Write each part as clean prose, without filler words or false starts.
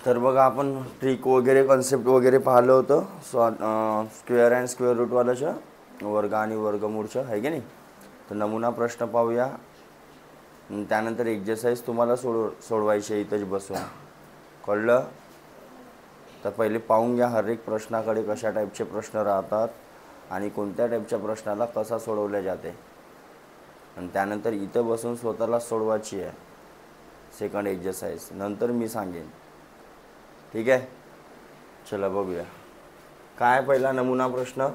तर बघा आपण ट्रिक वगैरे कॉन्सेप्ट वगैरे पाहिलं होतं स्क्वेअर अँड स्क्वेअर रूटवाल्याचं वर्ग आणि वर्गमूळचं आहे की नाही. तर नमुना प्रश्न पाहूया. त्यानंतर एक्झरसाइज तुम्हाला सोडवायची इथंच बसून. कळलं. तर पहिले पाहून घ्या हर एक प्रश्नाकडे कशा टाईपचे प्रश्न राहतात आणि कोणत्या टाईपच्या प्रश्नाला कसा सोडवल्या जाते. आणि त्यानंतर इथं बसून स्वतःला सोडवायची आहे सेकंड एक्झरसाइज. नंतर मी सांगेन. ठीक आहे. चला बघूया काय पहिला नमुना प्रश्न.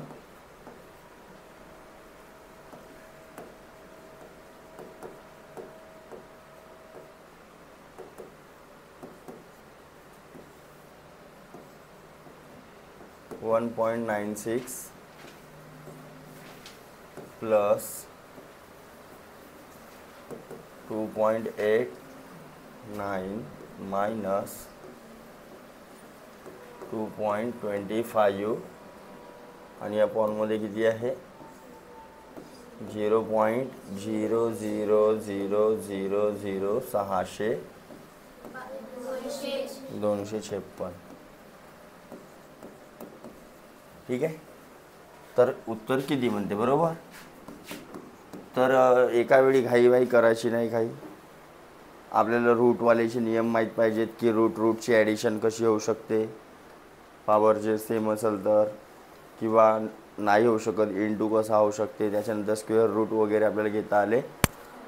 (1.96 प्लस 2.89 मायनस 2.25 आणि या फॉर्ममध्ये किती आहे 0.0000600 256. ठीक आहे. तर उत्तर किती म्हणते बरोबर. तर एका वेळी घाईवाई करायची नाही. काही आपल्याला रूटवाल्याचे नियम माहीत पाहिजेत की रूटची ॲडिशन कशी होऊ शकते. पॉवर जे सेम असेल तर किंवा नाही होऊ शकत इंटू कसा होऊ शकते. त्याच्यानंतर स्क्वेअर रूट वगैरे आपल्याला घेता आले.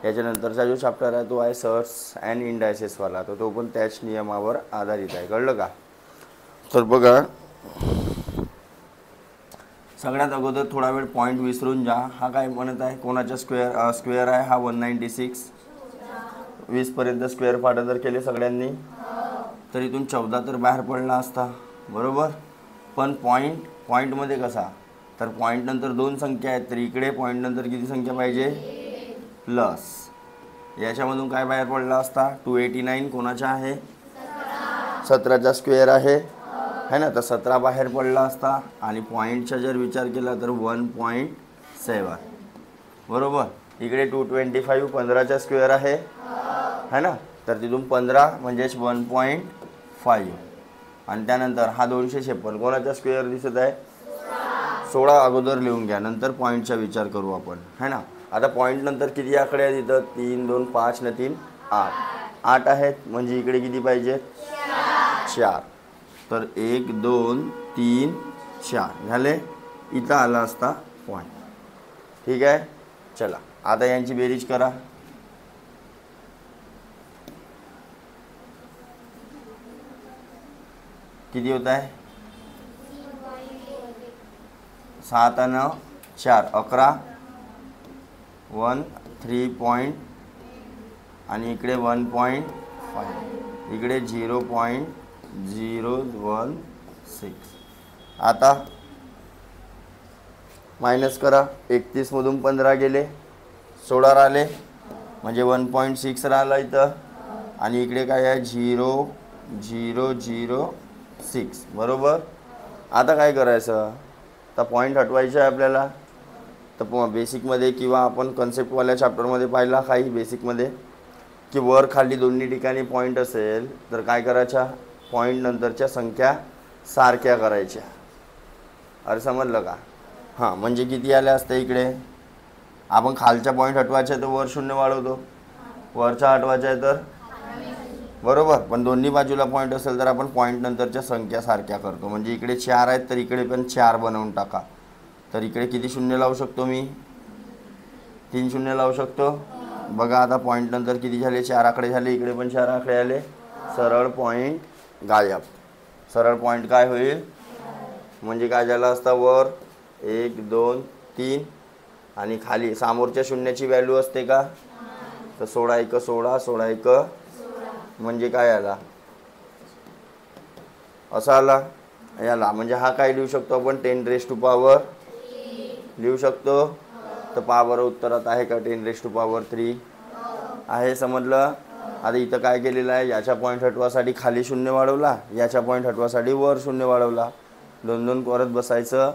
त्याच्यानंतरचा जो चॅप्टर आहे तो आहे सर्ट्स अँड इंडायसेसवाला. तर तो पण त्याच नियमावर आधारित आहे. कळलं का. तर बघा सगळ्यात अगोदर थोडा वेळ पॉईंट विसरून जा. हा काय म्हणत आहे कोणाचा स्क्वेअर आहे हा 196. 20पर्यंत स्क्वेअर पार्ट जर केले सगळ्यांनी तर इथून 14 तर बाहेर पडला असता बरोबर. पण पॉईंटमध्ये कसा तर पॉईंट नंतर 2 संख्या आहेत. तर इकडे पॉईंट नंतर किती संख्या पाहिजे प्लस. याच्यामधून काय बाहेर पडला असता 289 कोणाचा आहे 17चा स्क्वेअर आहे है ना. तर 17 बाहेर पडला असता. आणि पॉईंटचा जर विचार केला तर 1.7 बरोबर. इकडे 225 15चा स्क्वेअर आहे है ना. तर तिथून 15 म्हणजेच 1.5 आणि त्यानंतर हा 256 कोणाचा स्क्वेअर दिसत आहे 16 अगोदर लिहून घ्या. नंतर पॉईंटचा विचार करू आपण है ना. आता पॉईंट नंतर किती आकडे आहेत इथं 3 2 5 न 3 8 8 आहेत. म्हणजे इकडे किती पाहिजे 4. तर 1 2 3 4 झाले. इथं आला असता पॉईंट. ठीक आहे. चला आता यांची बेरीज करा. किती होत आहे 7 आणि 4 11 1 3 पॉईंट आणि इकडे 1.5 इकडे 0.016. आता मायनस करा. 31 मधून 15 गेले 16 राहिले म्हणजे 1.6 राहिला इथं. आणि इकडे काय आहे 0.006 बरोबर. आता काय करायचं तर पॉईंट हटवायचं आहे आपल्याला. तर बेसिकमध्ये किंवा आपण कन्सेप्टवाल्या चॅप्टरमध्ये पाहिला काही बेसिकमध्ये की वर खाली दोन्ही ठिकाणी पॉईंट असेल तर काय करायच्या पॉईंट नंतरच्या संख्या सारख्या करायच्या. अरे समजलं का. हां म्हणजे किती आल्या असत्या इकडे आपण खालच्या पॉईंट हटवायचा आहे तर वर 0 वाढवतो. वरचा हटवायचा आहे तर बरोबर. पण दोन्ही बाजूला पॉईंट असेल तर आपण पॉईंट नंतरच्या संख्या सारख्या करतो. म्हणजे इकडे 4 आहेत तर इकडे पण 4 बनवून टाका. तर इकडे किती शून्य लावू शकतो मी 3 शून्य लावू शकतो. बघा आता पॉईंट नंतर किती झाले 4 आकडे झाले. इकडे पण 4 आकडे आले. सरळ पॉईंट गायब. सरळ पॉईंट काय होईल म्हणजे काय झालं असता वर 1 2 3 आणि खाली समोरच्या शून्याची व्हॅल्यू असते का तर 16 1 16 16 1 म्हणजे काय आला असा आला याला. म्हणजे हा काय लिहू शकतो आपण 10⁻³ लिहू शकतो. तर पॉवर उत्तरात आहे का 10⁻³ आहे. समजलं. आता इथं काय केलेलं आहे याच्या पॉईंट हटवासाठी खाली 0 वाढवला. याच्या पॉईंट हटवासाठी वर 0 वाढवला. 2 2 करत बसायचं.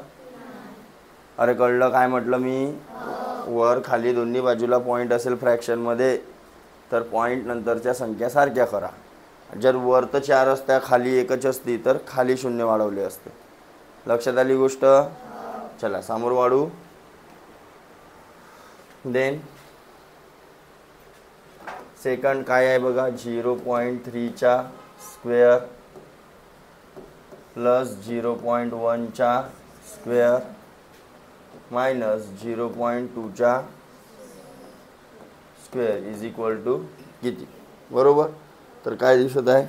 अरे कळलं काय म्हटलं मी वर खाली दोन्ही बाजूला पॉईंट असेल फ्रॅक्शनमध्ये तर पॉईंट नंतरच्या संख्या सारख्या करा. जर वर तर 4 असत्या खाली एकच असती तर खाली 0 वाढवले असते. लक्षात आली गोष्ट. चला समोर वाढू. देन सेकंड काय आहे बघा, 0.3 चा स्क्वेअर प्लस 0.1 चा स्क्वेअर मायनस 0.2 चा स्क्वेअर इज इक्वल टू किती. बरोबर. तर काय दिसत आहे,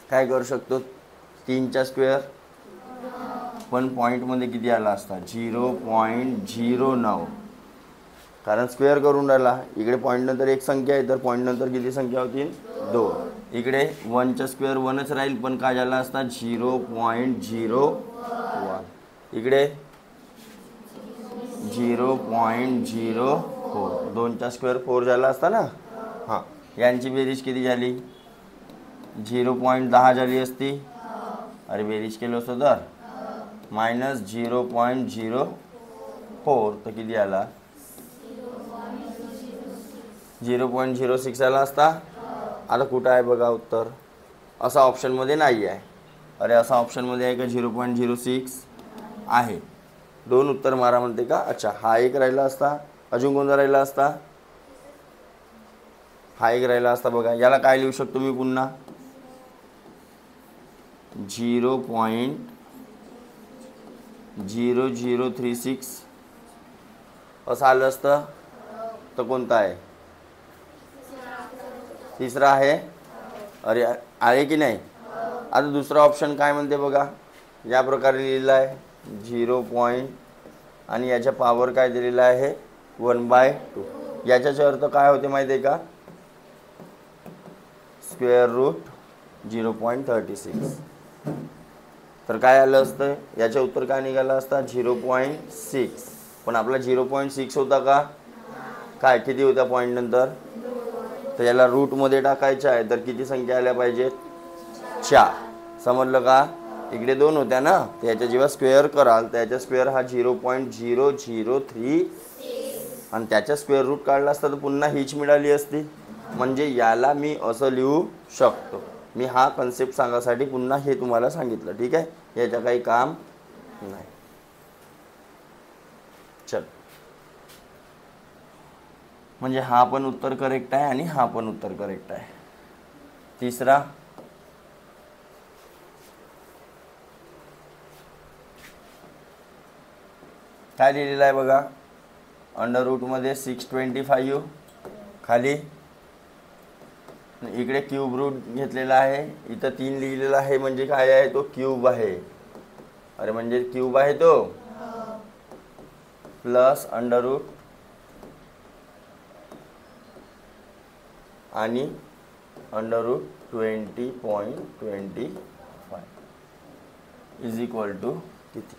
काय करू शकतो, 3 चा स्क्वेअर पण पॉईंटमध्ये किती आला असता 0.09, कारण स्क्वेअर करून राहिला. इकडे पॉईंट नंतर एक संख्या आहे तर पॉईंट नंतर किती संख्या होती 2. इकडे 1 चा स्क्वेअर 1च राहील पण काय झाला असता 0.01. इकडे 0.04. 2 चा स्क्वेअर 4 झाला असता ना. हां, यांची बेरीज किती झाली 0.10 झाली असती. अरे बेरीज केलं असतं तर मायनस 0.04 तर किती आला 0.06 आला असता. आता कुठं आहे बघा उत्तर, असा ऑप्शनमध्ये नाही आहे. अरे असा ऑप्शनमध्ये आहे का 0.06 आहे. 2 उत्तर मारा म्हणते का. अच्छा, हा एक राहिला असता. अजून कोणता राहिला असता, हा एक राहिला असता बघा. याला काय लिहू शकतो मी पुन्हा 0.0036 असं आलं असतं तर कोणता आहे, तिसरा आहे. अरे आहे की नाही. आता दुसरा ऑप्शन काय म्हणते बघा, या प्रकारे लिहिलेला आहे 0. आणि याच्या पॉवर काय दिलेला आहे 1/2. याच्याचा अर्थ काय होते माहिती आहे का, स्क्वेअर रूट 0.36. तर काय आलं असतं, याचं उत्तर काय निघालं असतं 0.6. पण आपला 0.6 होता का, काय किती होत्या पॉईंट नंतर, तर याला रूटमध्ये टाकायचं आहे तर किती संख्या आल्या पाहिजेत 4. समजलं का. इकडे 2 होत्या ना, तर याच्या जेव्हा स्क्वेअर कराल तर याचा स्क्वेअर हा 0.003 आणि त्याचा स्क्वेअर रूट काढला असता तर पुन्हा हीच मिळाली असती. म्हणजे याला मी असं लिहू शकतो. मी हा कन्सेप्ट सांगासाठी पुन्हा हे तुम्हाला सांगितलं. ठीक आहे, याचं काही काम नाही. चल, म्हणजे हा पण उत्तर करेक्ट आहे आणि हा पण उत्तर करेक्ट आहे. तिसरा काय लिहिलेलं आहे बघा, अंडर रूटमध्ये 625 खाली, इकडे क्यूब रूट घेतलेला आहे. इथं 3 लिहिलेला आहे म्हणजे काय आहे तो क्यूब आहे. अरे म्हणजे क्यूब आहे तो, प्लस अंडर रूट आणि under root 20.25 is equal to किती.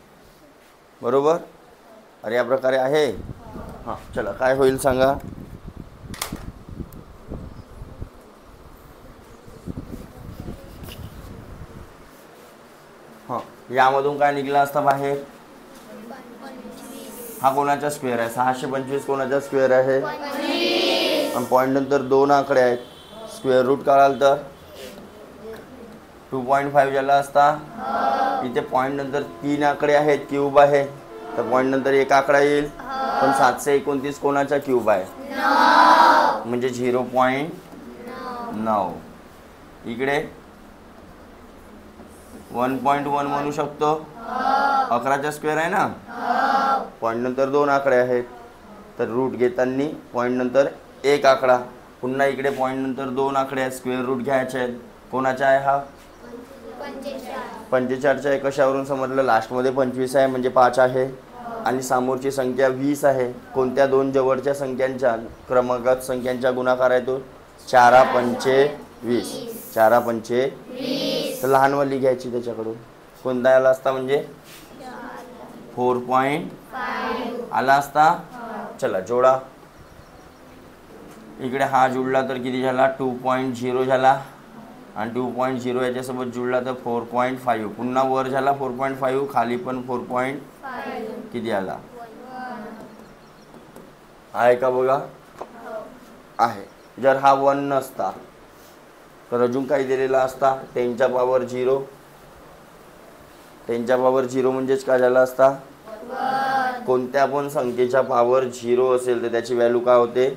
बरोबर. अरे या प्रकारे आहे. हां चला, काय होईल सांगा. हां, यामधून काय निघाला असता बाहेर, हा कोणाचा स्क्वेअर आहे 625 कोणाचा स्क्वेअर आहे आणि पॉईंट नंतर 2 आकडे आहेत. स्क्वेअर रूट काढाल तर 2.5 झाला असता. इथे पॉईंट नंतर 3 आकडे आहेत, क्यूब आहे तर पॉईंट नंतर 1 आकडा येईल. पण 729 कोणाचा क्यूब आहे म्हणजे 0.9. इकडे 1.1 म्हणू शकतो, 11चा स्क्वेअर आहे ना. पॉईंट नंतर 2 आकडे आहेत तर रूट घेताना पॉईंट नंतर 1 आकडा. पुन्हा इकडे पॉईंट नंतर 2 आकडे आहेत, स्क्वेअर रूट घ्यायचे आहेत. कोणाचा आहे हा 45चा आहे. कशावरून समजलं, लास्टमध्ये 25 आहे म्हणजे 5 आहे आणि समोरची संख्या 20 आहे. कोणत्या 2 जवळच्या संख्यांच्या क्रमांकात संख्यांचा गुणाकार आहे तो 4×5 = 4×5 तर लहानवाली घ्यायची त्याच्याकडून. कोणता आला असता म्हणजे 4.5 आला असता. चला जोडा. इकडे हा जुळला तर किती झाला 2.0 झाला आणि 2.0 याच्यासोबत जुळला तर 4.5. पुन्हा वर झाला 4.5, खाली पण 4. किती आला आहे का बघा, आहे. जर हा 1 नसता तर अजून काही दिलेला असता 10च्या पॉवर 0. 10च्या पॉवर 0 म्हणजेच काय झाला असता, कोणत्या पण संख्येच्या पॉवर 0 असेल तर त्याची व्हॅल्यू काय होते,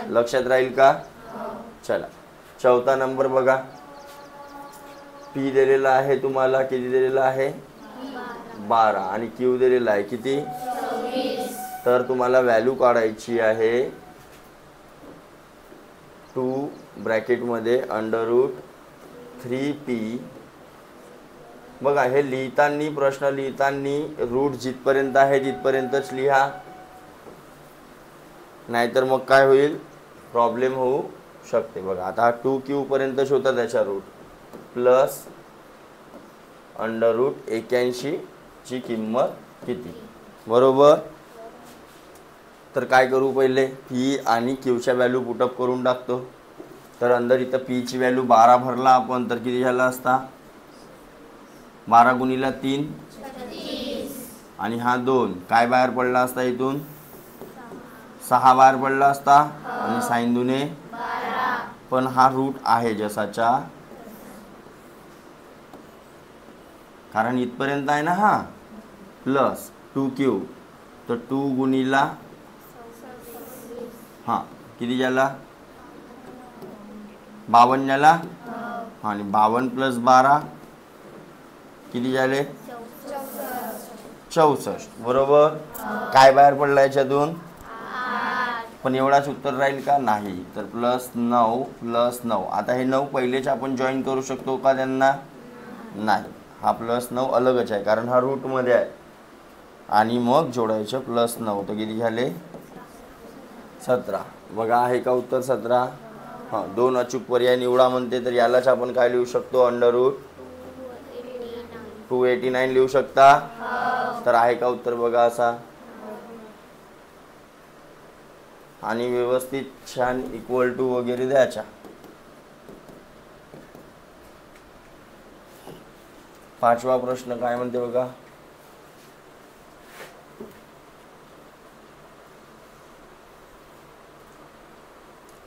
लक्षात राहील का. चला चौथा नंबर बघा. पी दिलेला आहे तुम्हाला, किती दिलेला आहे, 12 आणि क्यू दिलेला आहे किती, तर तुम्हाला व्हॅल्यू काढायची आहे 2 ब्रॅकेटमध्ये √3p. बघा हे लिहिताना, प्रश्न लिहिताना रूट जिथपर्यंत आहे तिथपर्यंतच लिहा, नाहीतर मग काय होईल, प्रॉब्लेम होऊ शकते. बघा आता 2q पर्यंत होता त्याच्या रूट प्लस √81 ची किंमत किती, बरोबर. तर काय करू, पहिले पी आणि क्यूच्या व्हॅल्यू पुटअप करून टाकतो. तर अंदर इथं पीची व्हॅल्यू 12 भरला आपण, तर किती झाला असता, 12 गुणिले 3 आणि हा 2, काय बाहेर पडला असता इथून, 6 बाहेर पडला असता आणि साइन दुने, पण हा रूट आहे जसाचा, कारण इथपर्यंत आहे ना हा, प्लस 2q, तर 2 गुणिला हां किती झाला, 52 झाला, आणि 52 प्लस 12 किती झाले, 64, बरोबर. काय बाहेर पडला याच्यातून, पण एवढाच उत्तर राहील का, नाही. तर +9 +9. आता हे 9 पहिलेच आपण जॉईन करू शकतो का त्यांना, नाही. हा +9 अलगच आहे कारण हा रूटमध्ये आहे, आणि मग जोडायचं +9, तर किती झाले, 17. बघा आहे का उत्तर 17. हां 2 अचूक पर्याय निवडा म्हणते, तर यालाच आपण काय लिहू शकतो, √289 लिहू शकता. तर आहे का उत्तर बघा असा, आणि व्यवस्थित छान इक्वल टू वगैरे द्यायचा. 5वा प्रश्न काय म्हणते बघा,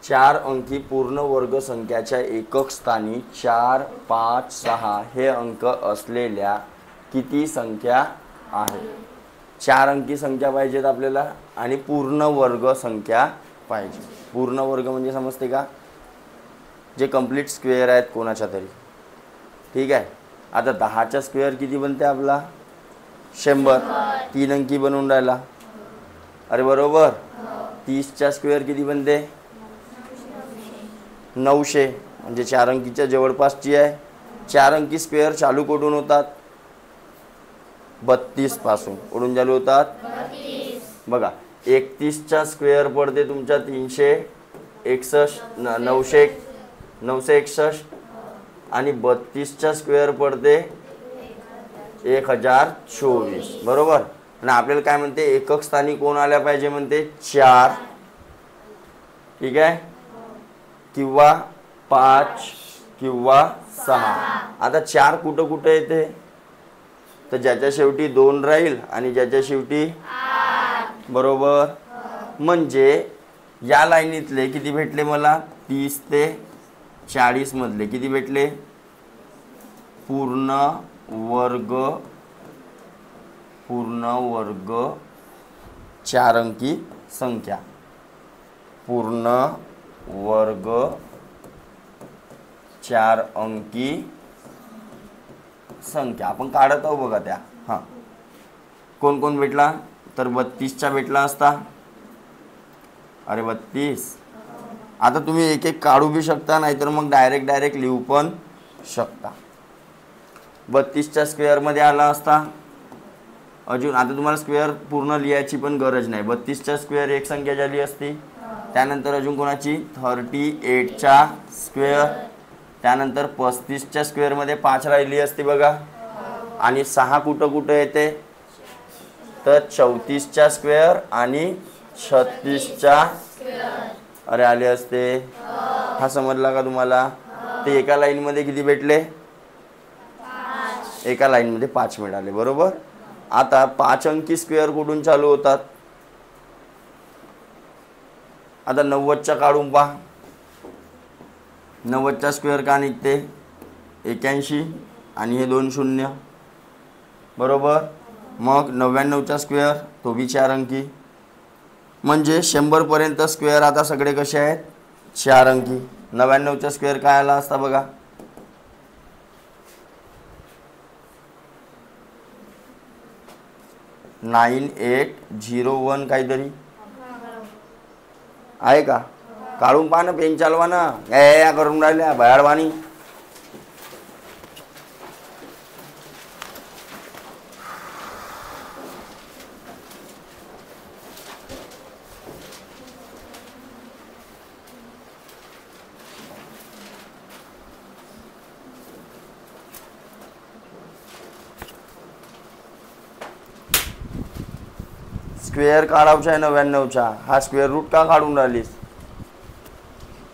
4 अंकी पूर्ण वर्ग संख्याच्या एकक स्थानी 4, 5, 6 हे अंक असलेल्या किती संख्या आहे. 4 अंकी संख्या पाहिजेत आपल्याला आणि पूर्ण वर्ग संख्या पाहिजे. पूर्ण वर्ग म्हणजे समजते का, जे कंप्लीट स्क्वेअर आहेत कोणाच्या तरी, ठीक आहे. आता 10चा स्क्वेअर किती बनते आपला, 100, 3 अंकी बनवून राहिला, अरे बरोबर. 30चा स्क्वेअर किती बनते, 900, म्हणजे 4 अंकीच्या जवळपासची आहे. 4 अंकी स्क्वेअर चालू कुठून होतात, 32 पासून कुठून चालू होतात, बघा 31चा स्क्वेअर पडते तुमच्या 361, 961, आणि 32चा स्क्वेअर पडते 1024, बरोबर. आणि आपल्याला काय म्हणते, एकक स्थानी कोण आल्या पाहिजे म्हणते, 4, ठीक आहे, किंवा 5 किंवा 6. आता 4 कुठं कुठं येते, तर ज्याच्या शेवटी 2 राहील आणि ज्याच्या शेवटी 8, बरोबर. म्हणजे या लाईनीतले किती भेटले मला, 30 ते 40 मधले किती भेटले, पूर्ण वर्ग 4 अंकी संख्या, पूर्ण वर्ग 4 अंकी संख्या आपण काढत आहोत बघा त्या. हां कोण कोण भेटला, तर 32चा भेटला असता, अरे 32. आता तुम्ही एक एक काढू बी शकता, नाहीतर मग डायरेक्ट लिहू पण शकता. 32च्या स्क्वेअरमध्ये आला असता, अजून आता तुम्हाला स्क्वेअर पूर्ण लिहायची पण गरज नाही. 32चा स्क्वेअर एक संख्या झाली असती, त्यानंतर अजून कोणाची 38चा स्क्वेअर, त्यानंतर 35च्या स्क्वेअरमध्ये 5 राहिली असती बघा, आणि 6 कुठं कुठं येते, तर 34च्या स्क्वेअर आणि 36च्या, अरे आले असते. हा समजला का तुम्हाला, ते एका लाईनमध्ये किती भेटले, एका लाईनमध्ये 5 मिळाले, बरोबर. आता 5 अंकी स्क्वेअर कुठून चालू होतात, आता 90च्या काढून पहा, 90चा स्क्वेअर का निघते 81 आणि हे 2 शून्य बरोबर. मग 99चा स्क्वेअर तो बी 4 अंकी. म्हणजे 100पर्यंत स्क्वेअर आता सगळे कसे आहेत 4 अंकी. 99चा स्क्वेअर काय आला असता बघा. 9801 काहीतरी आहे का. काढून पहा ना, पेन चालवा ना. या करून राहिल्या भयाडवाणी. स्क्वेअर काढायचा आहे 99चा. हा स्क्वेअर रूट का काढून राहिलीस.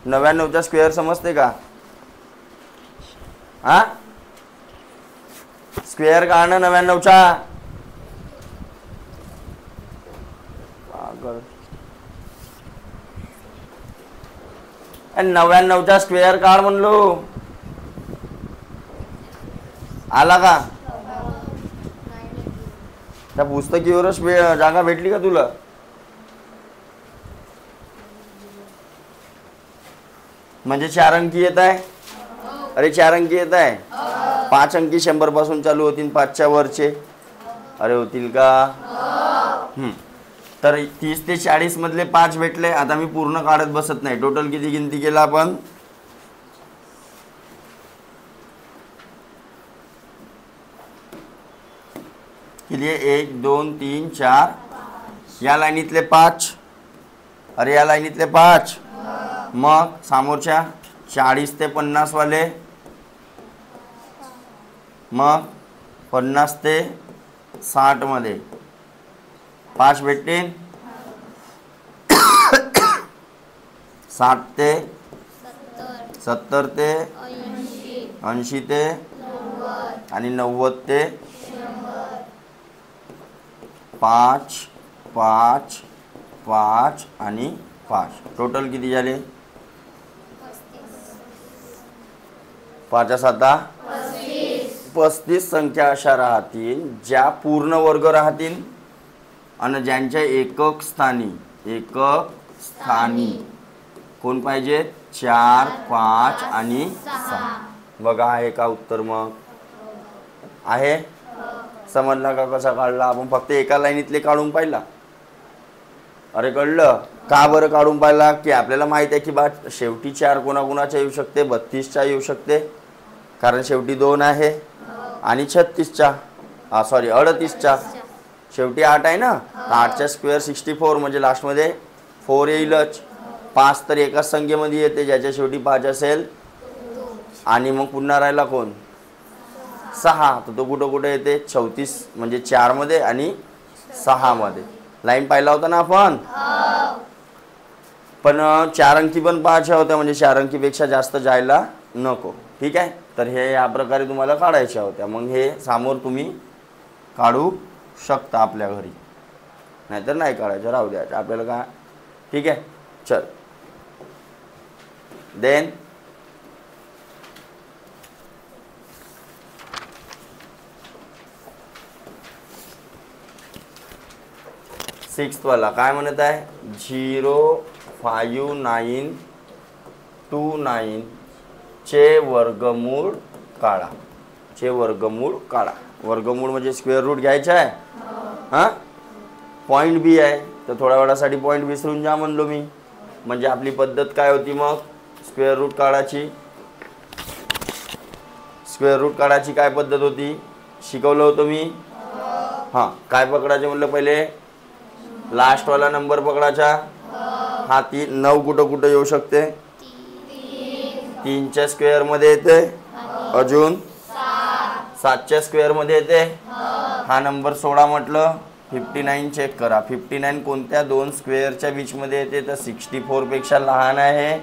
99चा स्क्वेअर समजते का. हा स्क्वेअर काढणं 99चा. 99चा स्क्वेअर काढ म्हणलो. आला का. त्या पुस्तकीवरच जागा भेटली का तुला. म्हणजे 4 अंकी येत आहे. अरे 4 अंकी येत आहे. 5 अंकी 100 पासून चालू होतील 5च्या वरचे. अरे होतील का. तर 30 ते 40 मधले 5 भेटले. आता मी पूर्ण काढत बसत नाही. टोटल किती गिनती केला आपण. किती 1 2 3 4. या लाईनीतले 5. अरे या लाईनीतले 5. मग समोरच्या 40 ते 50 वाले. मग 50 ते 60 मध्ये 5 भेटतील. 60 ते 70 ते 80 ते आणि 90 ते 5 5 5 आणि 5. टोटल किती झाले. 5 7 35 संख्या अशा राहतील ज्या पूर्ण वर्ग राहतील आणि ज्यांच्या एकक स्थानी कोण पाहिजे 4 5 आणि 6. बघा आहे का उत्तर. मग आहे. समजला का कसा काढला. आपण फक्त एका लाईनीतले काढून पाहिला. अरे कळलं का बरं काढून पाहिला की आपल्याला माहित आहे की बा शेवटी 4 कोणाकोणाच्या येऊ शकते 32च्या येऊ शकते. कारण शेवटी 2 आहे आणि 36च्या 38च्या शेवटी 8 आहे ना. 8चा स्क्वेअर 64 म्हणजे लास्टमध्ये 4 येईलच. 5 तर एकाच संख्येमध्ये येते ज्याच्या शेवटी 5 असेल. आणि मग पुन्हा राहिला कोण 6. तर तो कुठं कुठं येते 34 म्हणजे 4 मध्ये आणि 6 मध्ये. लाईन पाहिला होता ना आपण. पण 4 अंकी पण पाहायच्या होत्या म्हणजे 4 अंकीपेक्षा जास्त जायला नको. ठीक आहे. तर हे या प्रकारे तुम्हाला काढायच्या होत्या. मग हे समोर तुम्ही काढू शकता आपल्या घरी. नाहीतर नाही काढायचं राहू द्यायचं आपल्याला काय. ठीक आहे. चल देन सिक्स्थ वाला काय म्हणत आहे 05929 चे वर्गमूळ काढा. वर्गमूळ म्हणजे स्क्वेअर रूट घ्यायचा आहे. हां पॉईंट बी आहे तर थोड्या वेळासाठी पॉईंट विसरून जा म्हणलो मी. म्हणजे आपली पद्धत काय होती मग स्क्वेअर रूट काढायची काय पद्धत होती शिकवलं होतं मी. हां काय पकडायचे म्हणलं पहिले लास्टवाला नंबर पकडायचा. हा 9 कुठं येऊ शकते 3च्या स्क्वेअर मध्ये येते. अजून 7च्या स्क्वेअर मध्ये येते. हा नंबर 16 म्हटलं. 59 चेक करा. 59 कोणत्या 2 स्क्वेअरच्या बीच मध्ये येते तर 64 पेक्षा लहान आहे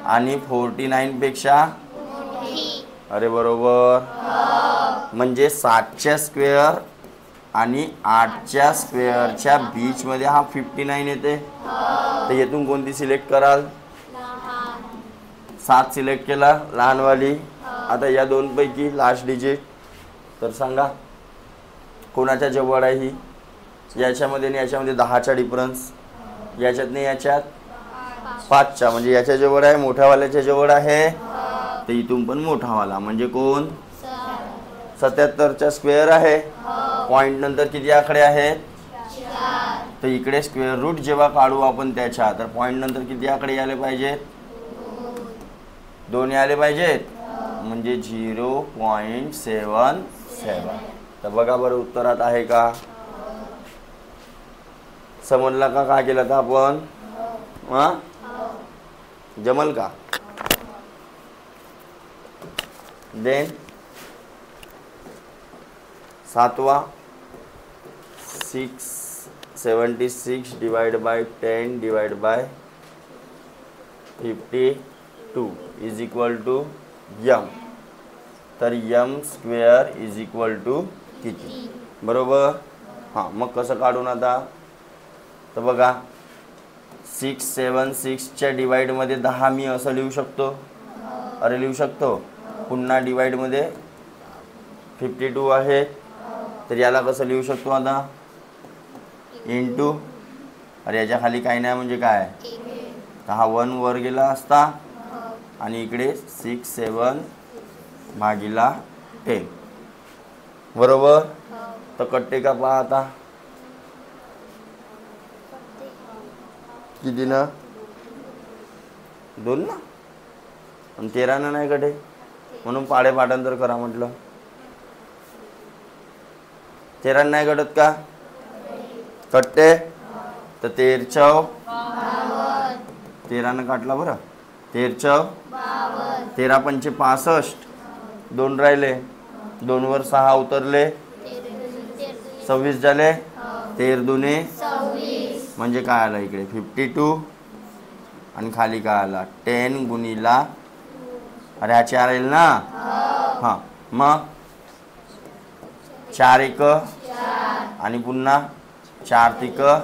आणि 49 पेक्षा. अरे बरोबर. म्हणजे 7च्या स्क्वेअर आणि 8च्या स्क्वेअरच्या बीच मध्ये हा 59 येते. तर येथून कोणती सिलेक्ट कराल 7 सिलेक्ट केला लहानवाली. आता या दोन पैकी लास्ट डिजिट तर सांगा कोणाच्या जवळ आहे ही. याच्यामध्ये आणि याच्यामध्ये 10चा डिफरन्स, याच्यात नाही याच्यात 5चा, म्हणजे याच्या जवळ आहे, मोठ्यावाल्याच्या जवळ आहे. तर इथून पण मोठावाला म्हणजे कोण 77चा स्क्वेअर आहे. पॉइंट नंतर किती आकडे आहेत. तर इकडे स्क्वेअर रूट जेव्हा काढू आपण त्याच्या, तर पॉइंट नंतर किती आकडे आले पाहिजेत. 2 आले पाहिजेत, म्हणजे 0.77. तर बघा बरं उत्तरात आहे का. समजला का काय केलं तर आपण. जमल का. देन 7वा 676 divide by 10 divide by 52 is equal to M. तर M square is equal to किती. बरोबर. हां मग कसं काढून आता. तर बघा 676च्या डिवाइडमध्ये 10 मी असं लिहू शकतो. अरे लिहू शकतो. पुन्हा डिवाइडमध्ये 52 आहे. तर याला कसं लिहू शकतो आता. इंटू. अरे याच्या खाली काही नाही म्हणजे काय. तर हा 1 वर गेला असता आणि इकडे 67 भागिला 10. बरोबर. तर कट्टे का पहा आता. किती ना 2 ना आणि 13 ना नाही कटे, म्हणून पाडे पाठांतर करा म्हटलं. 13 नाही कटत का कट्टे. तर 13 13 काटला बरं. 13 13 पंचे 65. 2 राहिले. 2 वर 6 उतरले 26 झाले. 13 दुने म्हणजे काय आलं इकडे 52 आणि खाली काय आला 10 गुणिला. अरे हा 4 येईल ना. हां मग 4 1 आणि पुन्हा 4 3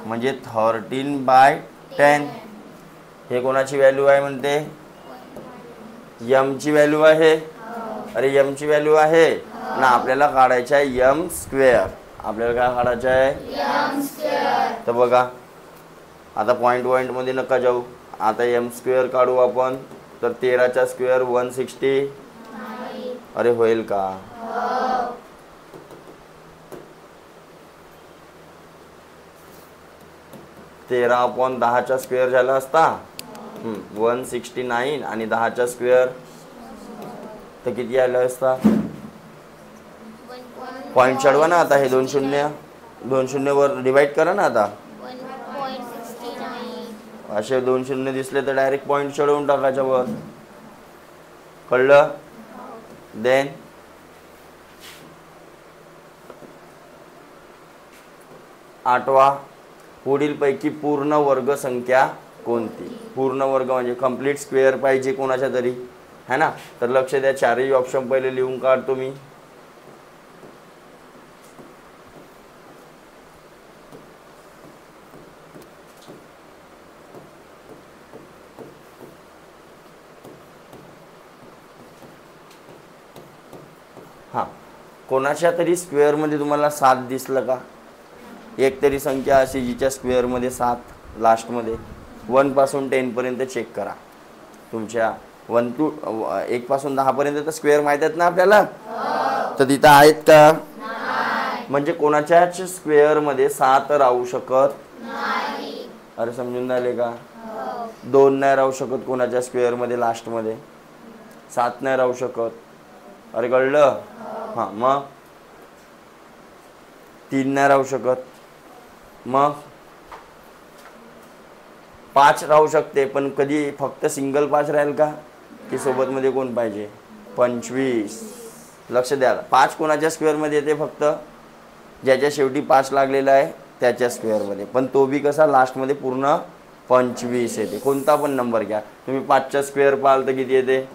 म्हणजे 13/10. हे कोणाची व्हॅल्यू आहे म्हणते. यमची व्हॅल्यू आहे. अरे यमची व्हॅल्यू आहे ना. आपल्याला काढायचं आहे यम स्क्वेअर. आपल्याला काय काढायचं आहे. तर बघा आता पॉईंट मध्ये नका जाऊ. आता यम स्क्वेअर काढू आपण. तर 13चा स्क्वेअर 160. अरे होईल का. तेरा अपॉन 10चा स्क्वेअर झाला असता 169 आणि 10चा स्क्वेअर तर किती आलं असता. पॉईंट चढवा ना आता. हे 2 शून्य वर डिवाइड करा ना आता. असे 2 शून्य दिसले तर डायरेक्ट पॉईंट चढवून टाकायच्या वर. कळलं. देन 8वा पुढील पैकी पूर्ण वर्ग संख्या कोणती. पूर्ण वर्ग म्हणजे कंप्लीट स्क्वेअर पाहिजे कोणाच्या तरी है ना. तर लक्ष द्या. 4ही ऑप्शन पहिले लिहून काढतो मी. हां कोणाच्या तरी स्क्वेअरमध्ये तुम्हाला 7 दिसलं का. एक तरी संख्या अशी जिच्या स्क्वेअरमध्ये 7 लास्टमध्ये. 1 पासून 10 पर्यंत चेक करा. तुमच्या 1 to 1 पासून 10 पर्यंत तर स्क्वेअर माहीत आहेत ना आपल्याला. तर तिथं आहेत का. म्हणजे कोणाच्याच स्क्वेअरमध्ये 7 राहू शकत नाही. अरे समजून राहिले का. 2 नाही राहू शकत कोणाच्या स्क्वेअरमध्ये लास्टमध्ये. 7 नाही राहू शकत. अरे कळलं. हां मग 3 नाही राहू शकत. मग 5 राहू शकते. पण कधी फक्त सिंगल 5 राहील का की सोबतमध्ये कोण पाहिजे. 25. लक्ष द्या. 5 कोणाच्या स्क्वेअरमध्ये येते फक्त ज्याच्या शेवटी 5 लागलेला आहे त्याच्या स्क्वेअरमध्ये. पण तो बी कसा लास्टमध्ये पूर्ण 25 येते. कोणता पण नंबर घ्या तुम्ही. 5चा स्क्वेअर पाहाल तर किती येते.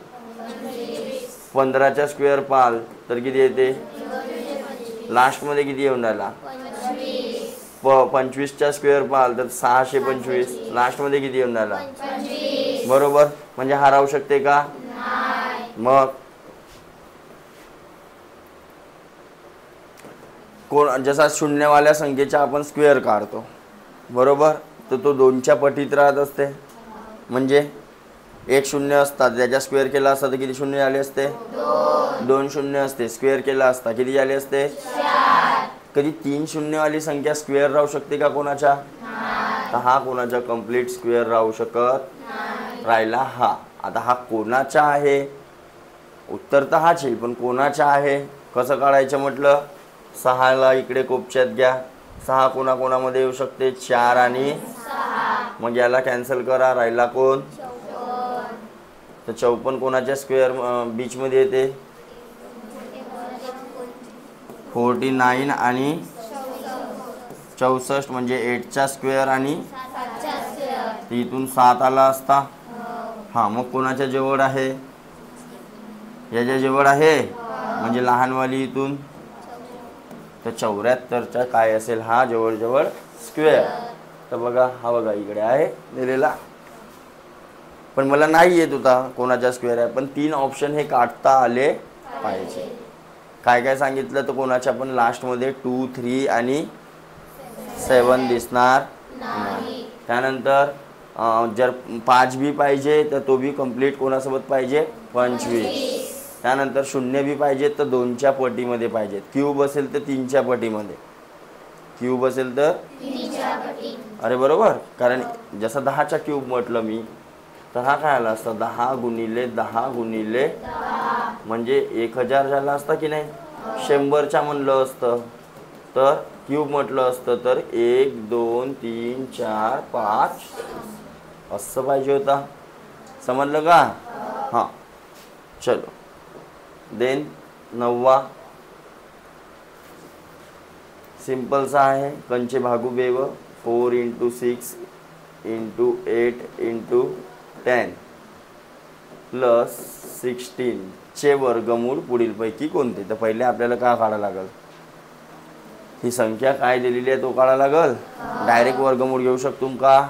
15चा स्क्वेअर पाहाल तर किती येते. लास्टमध्ये किती येऊन राहिला 25चा स्क्वेअर पाहाल तर 625. लास्टमध्ये किती येऊन राहिला बरोबर, म्हणजे हा राहू शकते का? मग कोण जसा शून्यवाल्या संख्येचा आपण स्क्वेअर काढतो बरोबर, तर तो 2च्या पटीत राहत असते. म्हणजे एक शून्य असतात त्याच्या स्क्वेअर केला असता तर किती शून्य आले असते? 2 शून्य असते, स्क्वेअर केला असता किती झाले असते? 4. कधी 3 शून्यवाली संख्या स्क्वेअर राहू शकते का कोणाच्या? तर हा कोणाचा कंप्लीट स्क्वेअर राहू शकत राहिला हा. आता हा कोणाचा आहे? उत्तर तर हाच येईल, पण कोणाचा आहे कसं काढायचं म्हटलं? 6ला इकडे कोपच्यात घ्या. 6 कोणाकोणामध्ये येऊ शकते? 4 आणि 6. मग याला कॅन्सल करा, राहिला कोण? 54. तर 54 कोणाच्या स्क्वेअर बीचमध्ये येते? 49 आणि 64 म्हणजे 8चा स्क्वेअर आणि 7चा स्क्वेअर, इथून 7 आला असता. हां, मग कोणाच्या जवळ आहे? याच्या जवळ आहे, म्हणजे लहानवाली इथून. तर 74चा काय असेल? हा जवळजवळ स्क्वेअर. तर बघा, हा बघा इकडे आहे दिलेला, पण मला नाही येत होता कोणाचा स्क्वेअर आहे, पण 3 ऑप्शन हे काढता आले पाहिजे. काय काय सांगितलं तर कोणाच्या पण लास्टमध्ये 2, 3 आणि 7 दिसणार नाही. त्यानंतर जर 5 बी पाहिजे तर तो बी कंप्लीट कोणासोबत पाहिजे? 25. त्यानंतर 0 बी पाहिजे तर 2च्या पटीमध्ये पाहिजेत. क्यूब असेल तर 3च्या पटीमध्ये, क्यूब असेल तर 3च्या पटी. अरे बरोबर, कारण जसं 10चा क्यूब म्हटलं मी, तर हा काय आला असता? 10 गुणिले 10 गुणिले 10 म्हणजे 1000 झाला असता की नाही? 100च्या म्हणलं असतं तर क्यूब म्हटलं असतं तर 1, 2, 3, 4, 5 असं पाहिजे होता. समजलं का? हां, चलो. देन 9वा सिंपलचा आहे. कंचे भागू बेव. 4 × 6 × 8 × 10 प्लस 16 चे वर्गमूळ पुढीलपैकी कोणते? तर पहिले आपल्याला काय काढायला लागल? ही संख्या काय दिलेली आहे तो काढायला लागल. डायरेक्ट वर्गमूळ घेऊ शकतो का?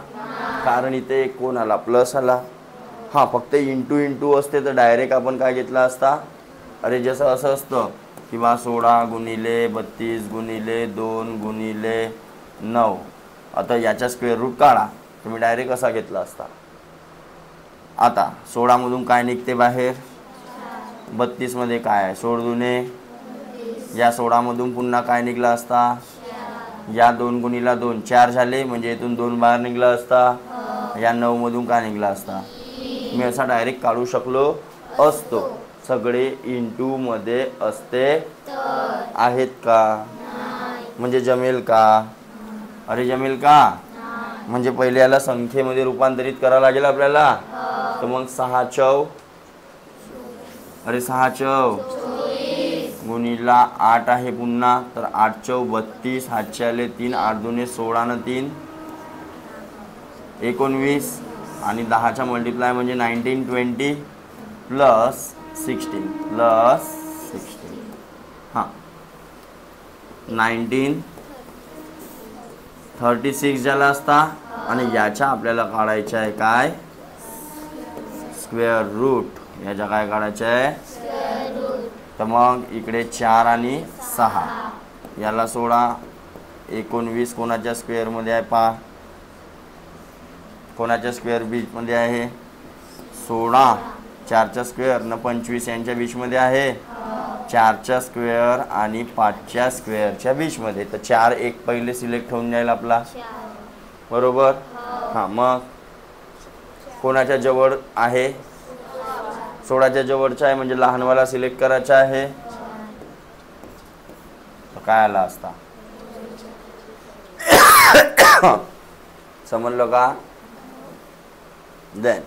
कारण इथे एक कोण आला? प्लस आला. हां, फक्त इंटू इंटू असते तर डायरेक्ट आपण काय घेतला असता? अरे जसं असं असतं किंवा 16 गुणिले 32 गुणिले 2 गुणिले 9, आता याचा स्क्वेअर रूट काढा, तुम्ही डायरेक्ट असा घेतला असता. आता 16 मधून काय निघते बाहेर? 32 मध्ये काय आहे? 16 दुने या 16 मधून पुन्हा काय निघला असता? या 2 गुणिला 2 4 झाले, म्हणजे इथून 2 बाहेर निघला असता. या 9 मधून काय निघला असता? मी असा डायरेक्ट काढू शकलो असतो. सगळे इंटू मध्ये असते आहेत का? म्हणजे जमेल का? अरे जमेल का? म्हणजे पहिले याला संख्येमध्ये रूपांतरित करावं लागेल आपल्याला. तर मग 6 चौ, अरे 6 चौ गुणिला 8 आहे पुन्हा, तर 8 चौ 32, हातचे आले 3, 8 दुने 16 न 3 19 आणि 10चा मल्टिप्लाय म्हणजे 19 20 प्लस 16 हां 19 36 झाला असता. आणि याच्या आपल्याला काढायचं आहे काय? Square root. याच्या काय काढायचं आहे? तर मग इकडे 4 आणि 6 याला 16 19 कोणाच्या स्क्वेअरमध्ये आहे पहा? कोणाच्या स्क्वेअर बीचमध्ये आहे? 16. 4चा स्क्वेअर न 25 यांच्या बीचमध्ये आहे. 4चा स्क्वेअर आणि 5च्या स्क्वेअरच्या बीचमध्ये. तर 4 एक पहिले सिलेक्ट होऊन जाईल आपला, बरोबर. हां, मग कोणाच्या जवळ आहे? 16च्या जवळचा आहे, म्हणजे लहानवाला सिलेक्ट करायचा आहे. तर काय आला असता? समजलं का? देन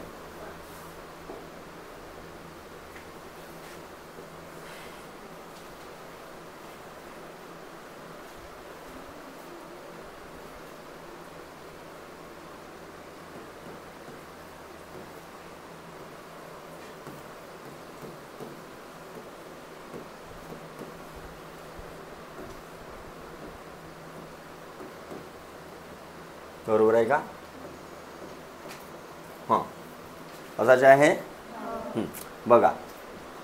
बरोबर आहे का? हां, असाच आहे. बघा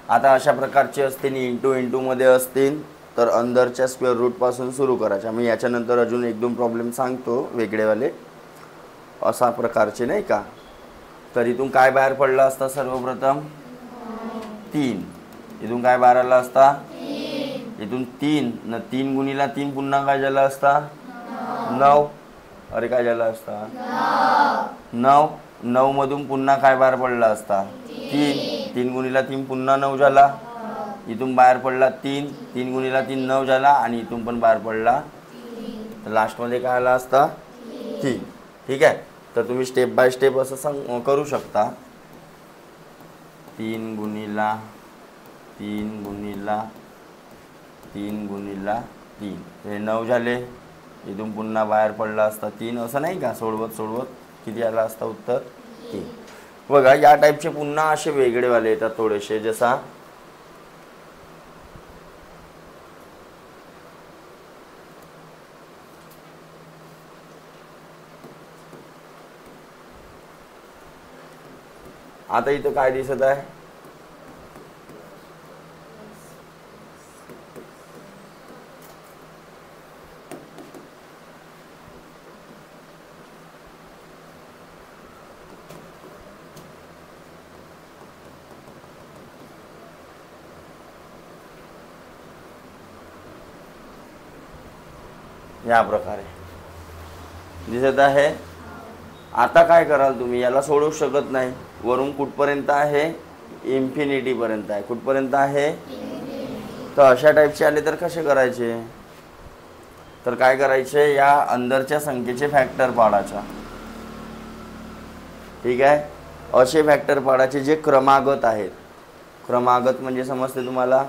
आता अशा प्रकारचे असतील, इंटू इंटूमध्ये असतील तर अंदरच्या स्क्वेअर रूटपासून सुरू करायच्या. मी याच्यानंतर अजून 1-2 प्रॉब्लेम सांगतो वेगळेवाले अशा प्रकारचे, नाही का. तर इथून काय बाहेर पडला असता सर्वप्रथम 3. इथून काय बाहेर आला असता इथून 3 न 3 गुणिला 3 पुन्हा काय झाला असता 9. अरे काय झाला असता 9. 9 मधून पुन्हा काय बाहेर पडला असता 3. 3 गुणिला 3 पुन्हा 9 झाला. इथून बाहेर पडला 3. 3 गुणिला 3 9 झाला आणि इथून पण बाहेर पडला. तर लास्टमध्ये काय आला असता 3. ठीक आहे. तर तुम्ही स्टेप बाय स्टेप असं करू शकता. 3 गुणिला 3 गुणिला 3 गुणिला 3 हे 9 झाले. इथून पुन्हा बाहेर पडला असता 3. असं नाही का, सोडवत सोडवत किती आला असता उत्तर 3. बघा या टाईपचे पुन्हा असे वेगळेवाले येतात थोडेसे. जसा आता इथं काय दिसत आहे या प्रकारे दिसत आहे. आता काय कराल तुम्ही, याला सोडवू शकत नाही. वरून कुठपर्यंत आहे इन्फिनिटी पर्यंत आहे. कुठपर्यंत आहे तर अशा टाईपचे आले तर कसे करायचे, तर काय करायचे या अंदरच्या संख्येचे फॅक्टर पाडायचा. ठीक आहे. असे फॅक्टर पाडायचे जे क्रमागत आहेत. क्रमागत म्हणजे समजते तुम्हाला,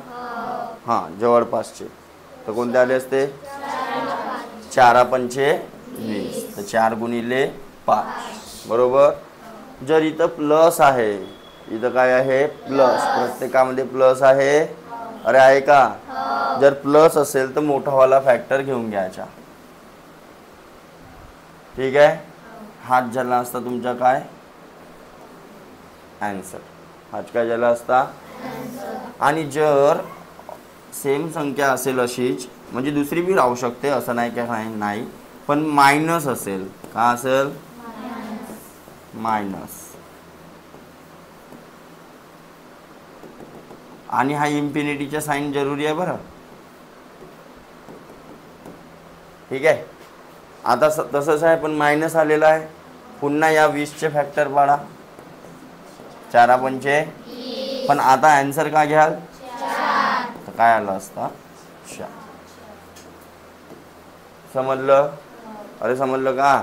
हां जवळपासचे. तर कोणते आले असते 4 पंचे 20. तर 4 गुणिले 5 बरोबर. जर इथं प्लस आहे, इथं काय आहे प्लस, प्रत्येकामध्ये प्लस आहे. अरे आहे का, जर प्लस असेल तर मोठावाला फॅक्टर घेऊन घ्यायचा. ठीक आहे. हाच झाला असता तुमचा काय आन्सर. हाच काय झाला असता. आणि जर सेम संख्या असेल अशीच, म्हणजे दुसरी बी राहू शकते असं नाही काय नाही, पण मायनस असेल, का असेल मायनस, आणि हा इन्फिनिटीचा साईन जरुरी आहे बरं. ठीक आहे. आता तसंच आहे पण मायनस आलेला आहे. पुन्हा या 20चे फॅक्टर पाडा. 4 पंचे, पण आता आन्सर का घ्याल तर काय आलं असता 4. समजलं. अरे समजलं का.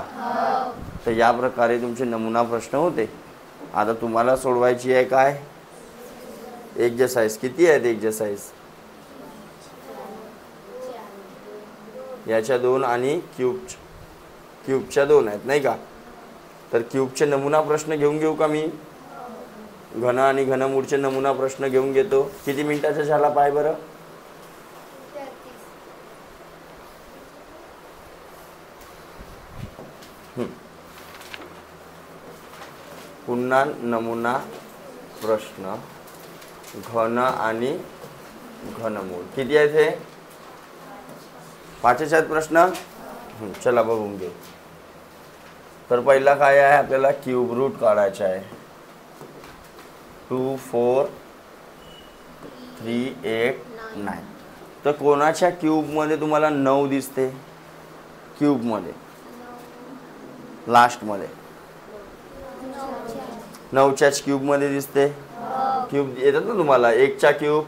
तर या प्रकारे तुमचे नमुना प्रश्न होते. आता तुम्हाला सोडवायची आहे काय एक्झरसाइज. किती आहेत एक्झरसाइज, याच्या 2 आणि क्यूबच्या 2 आहेत नाही का. तर क्यूबचे नमुना प्रश्न घेऊन घेऊ का मी. घन आणि घनमूळचे नमुना प्रश्न घेऊन घेतो. किती मिनिटाचा झाला पाय बरं. पुन्हा नमुना प्रश्न घन आणि घनमूळ किती आहेत हे 5 आहेत प्रश्न. चला बघून घेऊ. तर पहिला काय आहे आपल्याला क्यूब रूट काढायचा आहे. 2 4 3 8 9. तर कोणाच्या क्यूबमध्ये तुम्हाला 9 दिसते. क्यूबमध्ये लास्टमध्ये 9च्याच क्यूबमध्ये दिसते. क्यूब येतात ना तुम्हाला. 1चा क्यूब,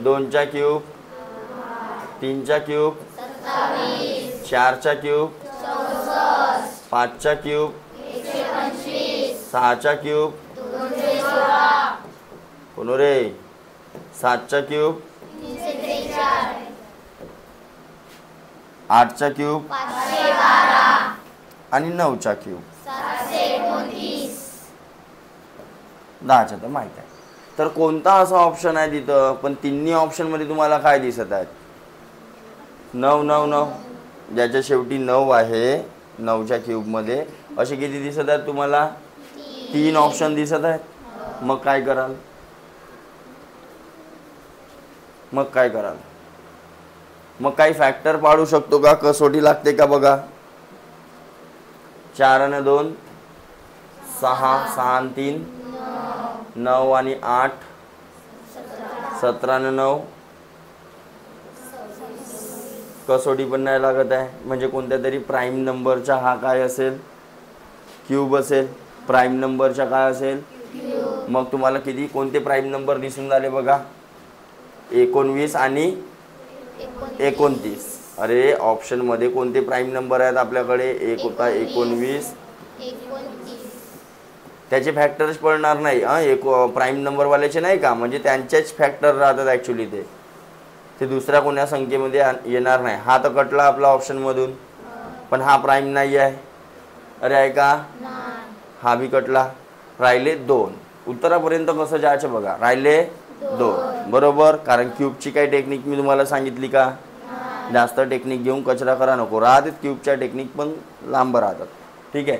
2चा क्यूब, 3चा क्यूब, 4चा क्यूब, 5चा क्यूब, 6चा क्यूब, कोण रे 7चा क्यूब, 8चा क्यूब आणि 9चा क्यूब. 10चा तर माहित आहे. तर कोणता असा ऑप्शन आहे तिथं, पण तिन्ही ऑप्शनमध्ये तुम्हाला काय दिसत आहेत 9 9 9. ज्याच्या शेवटी 9 आहे 9च्या क्यूबमध्ये असे किती दिसत आहेत तुम्हाला 3 ऑप्शन दिसत आहेत. मग काय कराल? मग काही फॅक्टर पाडू शकतो का? कसोटी लागते का बघा. 4 आणि 2 6, 6 आणि 3 9 आणि 8 17 आणि 9. कसोटी पण नाही लागत आहे. म्हणजे कोणत्या तरी प्राईम नंबरचा हा काय असेल? क्यूब असेल. प्राईम नंबरचा काय असेल? मग तुम्हाला किती कोणते प्राईम नंबर दिसून झाले बघा? 19 आणि 29. अरे ऑप्शनमध्ये कोणते प्राईम नंबर आहेत आपल्याकडे? एक होता 19. त्याचे फॅक्टर्स पडणार नाही. एक प्राईम नंबरवाल्याचे नाही का? म्हणजे त्यांचेच फॅक्टर राहतात ॲक्च्युली. ते दुसऱ्या कोण्या संख्येमध्ये येणार नाही. हा तर कटला आपला ऑप्शनमधून, पण हा प्राईम नाही आहे. अरे आहे का? हा बी कटला. राहिले 2. उत्तरापर्यंत कसं जायचं बघा. राहिले 2 बरोबर. कारण क्यूबची काही टेक्निक मी तुम्हाला सांगितली का? जास्त टेक्निक घेऊन कचरा करा नको. राहतात क्यूबच्या टेक्निक पण लांब राहतात. ठीक आहे.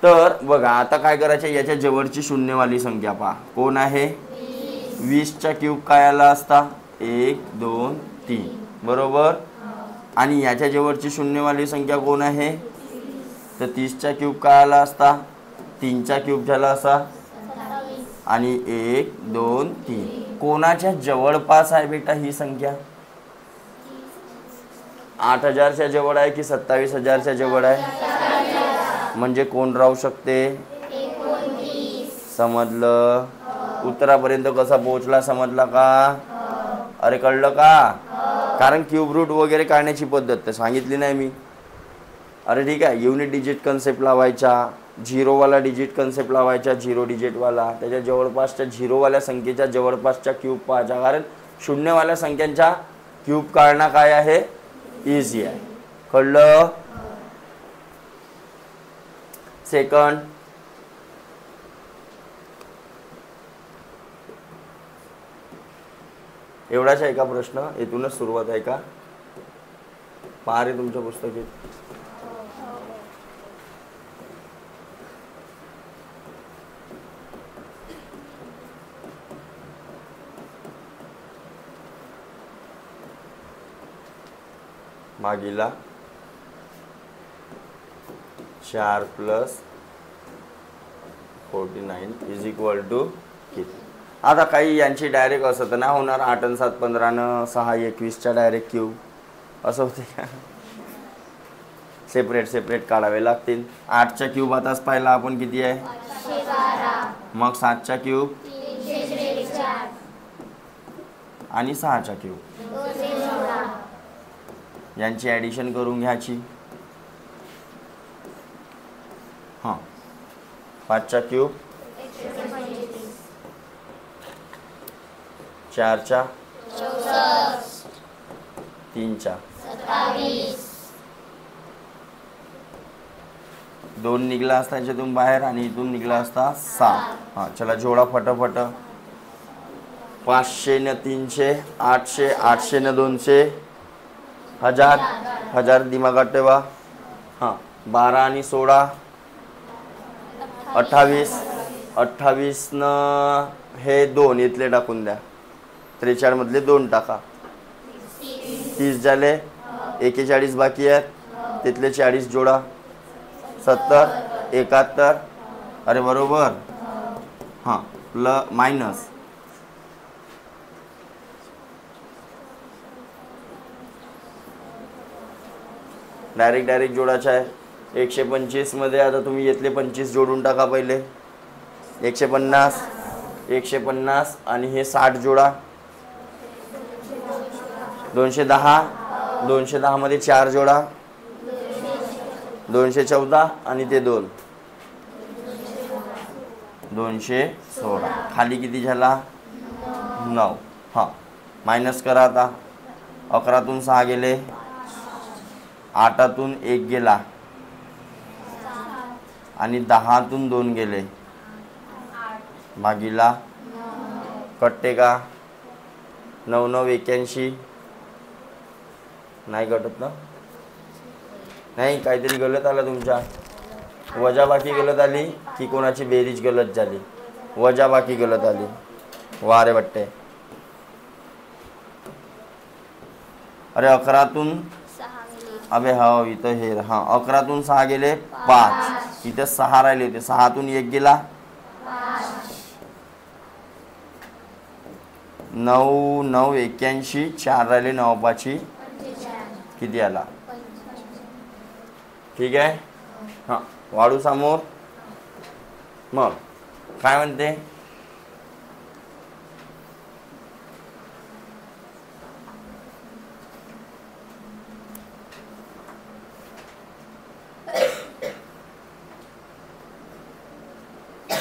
तर बघा आता काय करायचं? याच्या जवळची शून्यवाली संख्या पहा. कोण आहे? 20चा क्यूब काय आला असता? 1 2 3 बरोबर. आणि याच्या जवळची शून्यवाली संख्या कोण आहे? तर 30चा क्यूब काय आला असता? 3चा क्यूब झाला असा. आणि 1 2 3 कोणाच्या जवळपास आहे बेटा ही संख्या? 8000च्या जवळ आहे की 27000च्या जवळ आहे? म्हणजे कोण राहू शकते? 29. समजलं? उत्तरापर्यंत कसा पोहोचला समजला का? अरे कळलं का? कारण क्यूब रूट वगैरे काढण्याची पद्धत तर सांगितली नाही मी. अरे ठीक आहे. युनिट डिजिट कन्सेप्ट लावायचा, झिरोवाला डिजिट कन्सेप्ट लावायचा, 0 डिजिटवाला. त्याच्या जवळपासच्या झिरोवाल्या संख्येच्या जवळपासच्या क्यूब पाहायचा. कारण शून्यवाल्या संख्यांचा क्यूब काढणं काय आहे? इझी आहे. कळलं? सेकंड, एवढाच आहे का प्रश्न? इथूनच सुरुवात आहे का? पहा रे तुमच्या पुस्तकात. मागीला 4 + 49 = किती? आता काही यांची डायरेक्ट असं तर नाही होणार. 8 आणि 7 15 आणि 6 21च्या डायरेक्ट क्यूब असं होते का? सेपरेट काढावे लागतील. 8चा क्यूब आताच पाहिला आपण किती आहे? 512. मग 7चा क्यूब 343 आणि 6चा क्यूब 216. यांची ॲडिशन करून घ्यायची. 5चा क्यूब 4चा 64 3चा 27 2 निघला असता याच्यातून बाहेर आणि इथून निघला असता 7. चला जोडा फटाफट. 500 न 300 800 800 न 200 1000 दिमागात ठेवा. 12 आणि 16 28 28 न हे 2 इथले टाकून द्या. 43 मधले 2 टाका. 30 झाले. 41 बाकी आहेत. तिथले 40 जोडा. 70 71. अरे बरोबर. मायनस डायरेक्ट जोडायचं आहे. 125 मध्ये आता तुम्ही येतले 25 जोडून टाका पहिले. 150 आणि हे 60 जोडा. 210 मध्ये 4 जोडा. 214 आणि ते 2 216. खाली किती झाला? 9. मायनस करा आता. 11तून 6 गेले. 8तून 1 गेला आणि 10तून 2 गेले. भागीला कटते का? 9 9 81. नाही कटत ना? नाही, काहीतरी गलत आलं तुमच्या. वजाबाकी गलत आली की कोणाची बेरीज गलत झाली? वजाबाकी गलत आली. वा रे बट्टे. अरे 11तून अबे हा इथं हे हां 11तून 6 गेले 5. इथं 6 राहिले होते. 6तून 1 गेला 9 9 81. 4 राहिले 9 5 किती आला? ठीक आहे. हां वाढू समोर. मग काय म्हणते?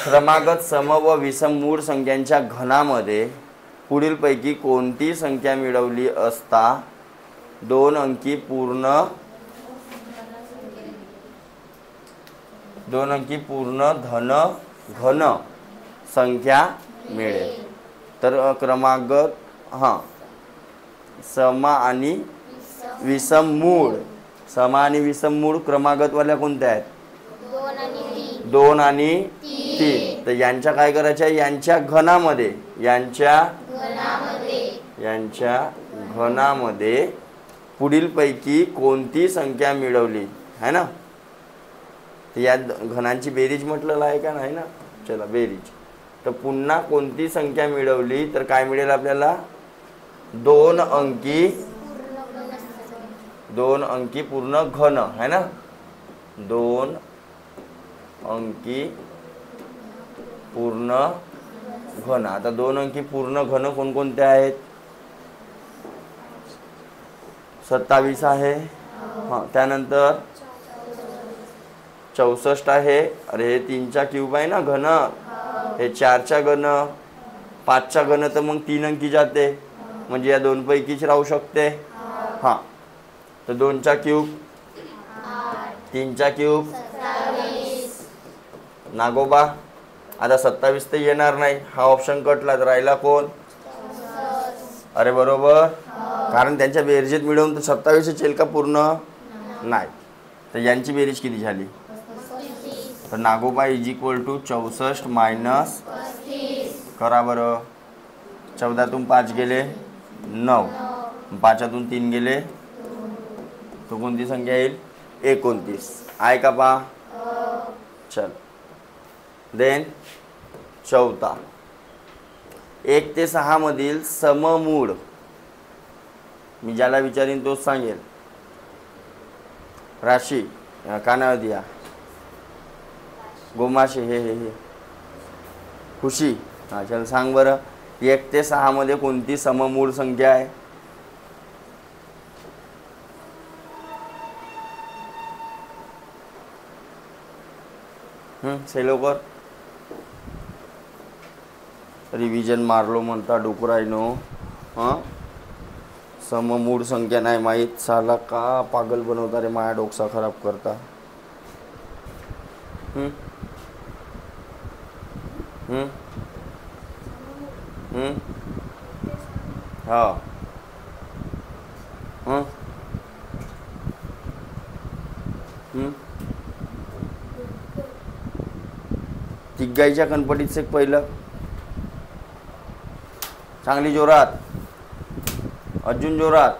क्रमागत सम व विषम मूळ संख्यांच्या घनामध्ये पुढीलपैकी कोणती संख्या मिळवली असता 2 अंकी पूर्ण धन घन संख्या मिळेल? तर क्रमागत हां सम आणि विषम मूळ. सम आणि विषम मूळ क्रमागतवाल्या कोणत्या आहेत? 2 आणि 3. तर यांच्या काय करायच्या? यांच्या घनामध्ये पुढीलपैकी कोणती संख्या मिळवली है ना? तर या घनांची बेरीज म्हटलेलं आहे का नाही ना? चला बेरीज. तर पुन्हा कोणती संख्या मिळवली तर काय मिळेल आपल्याला? 2 अंकी पूर्ण घन है ना? 2 अंकी पूर्ण घन. आता 2 अंकी पूर्ण घन कोणकोणते आहेत? 27 आहे. हां त्यानंतर 64 आहे. अरे हे 3चा क्यूब आहे ना घन. हे 4चा घन. 5चा घन तर मग 3 अंकी जाते म्हणजे या 2 पैकीच राहू शकते. हां तर 2चा क्यूब 3चा क्यूब नागोबा. आता 27 तर येणार नाही. हा ऑप्शन कटला तर राहिला कोण? अरे बरोबर. कारण त्यांच्या बेरजेत मिळवून तर 27 येईल का पूर्ण? नाही. तर यांची बेरीज किती झाली? तर नागोबा इज इक्वल टू 64 मायनस करा बरं. 14तून 5 गेले 9. 5तून 3 गेले तो कोणती संख्या येईल? 29. आहे का पा? चल देन चौथा 1 ते 6 मधील सममूळ. मी ज्याला विचारीन तोच सांगेल. राशी का नाव दिया? गोमाशी. हे खुशी. हां चल सांग बरं. 1 ते 6 मध्ये कोणती सममूळ संख्या आहे? सेलोकर रिव्हिजन मारलो म्हणता डुकरायनो. हां सममूळ संख्या नाही माहीत. साला का पागल बनवता रे, माया डोकसा खराब करता. हा तिघाईच्या गणपतीचं एक पहिलं चांगली जोरात. अजून जोरात.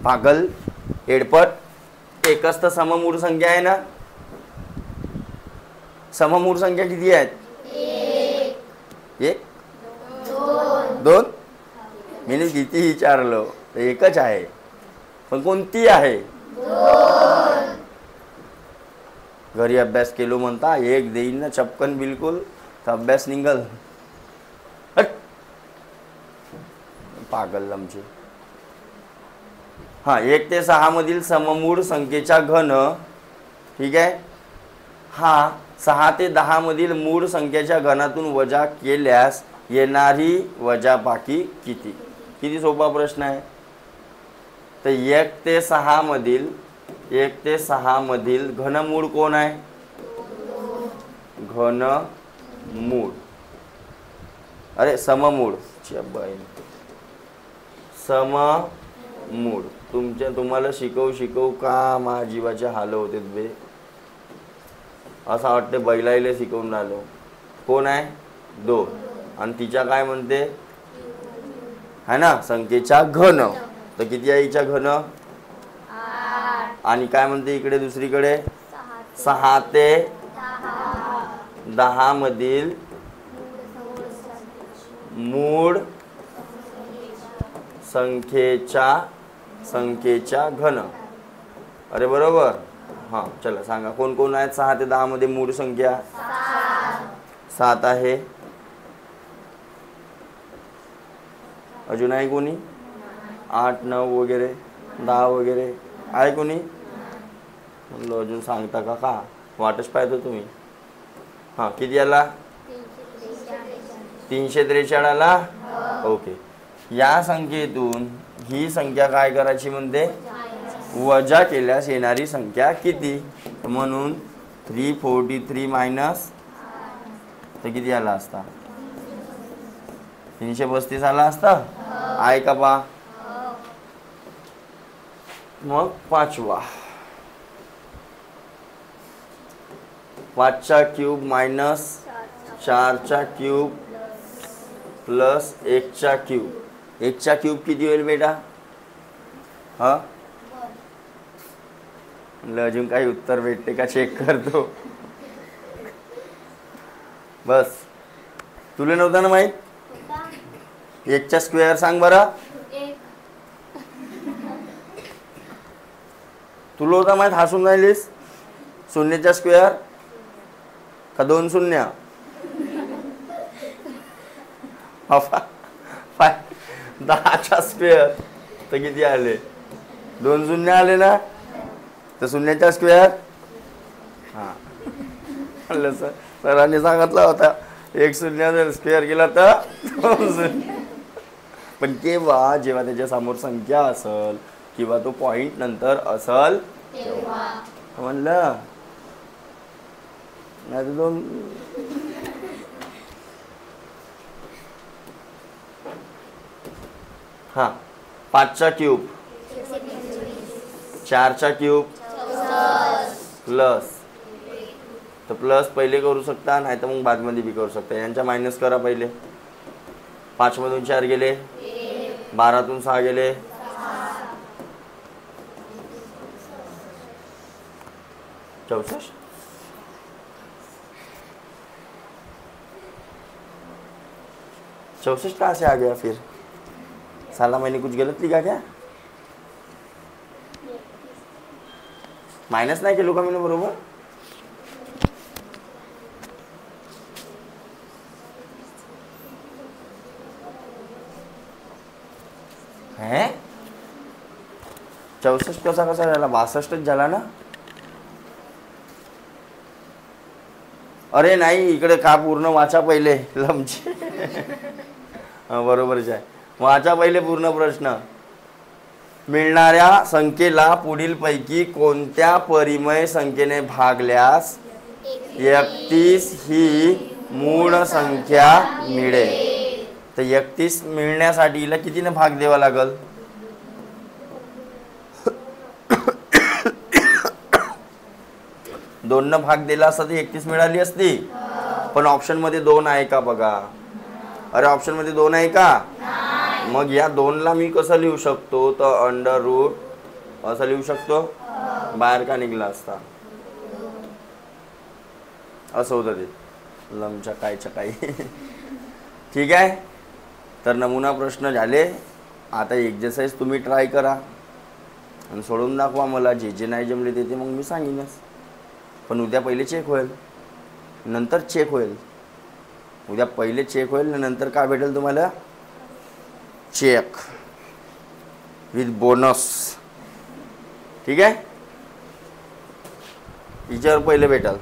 पागल एडपट. एकच तर सममूळ संख्या आहे ना? सममूळ संख्या किती आहेत? 1 2. मी किती विचारलं तर एकच आहे. पण कोणती आहे? घरी अभ्यास केलो म्हणता 1 देईन ना चपकन बिलकुल तर अभ्यास निघल. पागल आमचे. हां 1 ते 6 मधील सममूळ संख्येचा घन. ठीक आहे. हा 6 ते 10 मधील मूळ संख्येच्या घनातून वजा केल्यास येणारी वजाबाकी किती? किती सोपा प्रश्न आहे. तर 1 ते 6 मधील घनमूळ कोण आहे? घनमूळ. अरे सममूळ. सममूळ मूळ. तुम्हाला शिकवू का मा जीवाचे हाल होते बे. असं वाटते बैलाईले शिकवून राहिलो. कोण आहे 2 आणि तिच्या काय म्हणते है ना संख्येच्या घन. तर किती आहे हिच्या घन 8 आणि काय म्हणते इकडे दुसरीकडे 6 ते 10 मधील मूळ संख्येच्या घन. अरे बरोबर. हां चला सांगा कोण कोण आहेत 6 ते 10 मध्ये मूळ संख्या 7 आहे. अजून आहे कोणी 8 9 वगैरे 10 वगैरे आहे कोणी म्हणलं अजून सांगता का वाटच पाहतो तुम्ही. हां किती आला 343 आला. ओके. या संख्येतून ही संख्या काय करायची म्हणते वजा केल्यास येणारी संख्या किती. म्हणून 343 मायनस तर किती आला असता 332 आला असता. आहे का पा. मग 5वा 5चा क्यूब मायनस 4चा क्यूब प्लस 1चा क्यूब. 1चा क्यूब किती होईल बेटा. हा अजून काही उत्तर भेटते का चेक करतो. बस तुला नव्हतं ना माहित. 1चा स्क्वेअर सांग बरं. तुला होता माहित हसून राहिलीस. 0चा स्क्वेअर का 2 शून्य 10चा स्क्वेअर तर किती आले 2 शून्य आले ना. तर 0चा स्क्वेअर हां म्हणलं सरांनी सांगितलं होता 1 शून्य स्क्वेअर केला तर 2 शून्य. पण जेव्हा त्याच्या समोर संख्या असेल किंवा तो पॉइंट नंतर असेल म्हणलं नाही तर 2. हां 5चा क्यूब 4चा क्यूब प्लस तर प्लस पहिले करू शकता नाही तर मग बादमध्ये बी करू शकता. यांच्या मायनस करा पहिले. 5 मधून 4 गेले 12तून 6 गेले 64. कहाँ से आ गया फिर. साला मैंने कुछ गलत लिखा क्या. माइनस नाही केलो का मी बरोबर. है 64 कसा झाला 62 झाला ना. अरे नाही इकडे का पूर्ण वाचा पहिले लमचे. बरोबरच आहे. वाचा पहिले पूर्ण प्रश्न. मिळणाऱ्या संख्येला पुढील पैकी कोणत्या परिमेय संख्येने भागल्यास 31 ही मूळ संख्या मिळेल. तर 31 मिळण्यासाठी हिला कितीने भाग द्यावा लागल. 2 न भाग दिला असता तर 31 मिळाली असती. पण ऑप्शन मध्ये 2 आहे का बघा. अरे ऑप्शन मध्ये 2 आहे का. मग या 2ला मी कसं लिहू शकतो तर अंडर रूट असं लिहू शकतो. बाहेर का निघला असता असं होतं ते लमच्या कायच्या काही. ठीक आहे. तर नमुना प्रश्न झाले. आता एक्सरसाइज तुम्ही ट्राय करा आणि सोडून दाखवा मला. जे नाही जमले ते मग मी सांगीनच. पण उद्या पहिले चेक होईल नंतर चेक होईल. उद्या पहिले चेक होईल नंतर काय भेटेल तुम्हाला चेक विथ बोनस. ठीक आहे. टीचर पहिले भेटेल.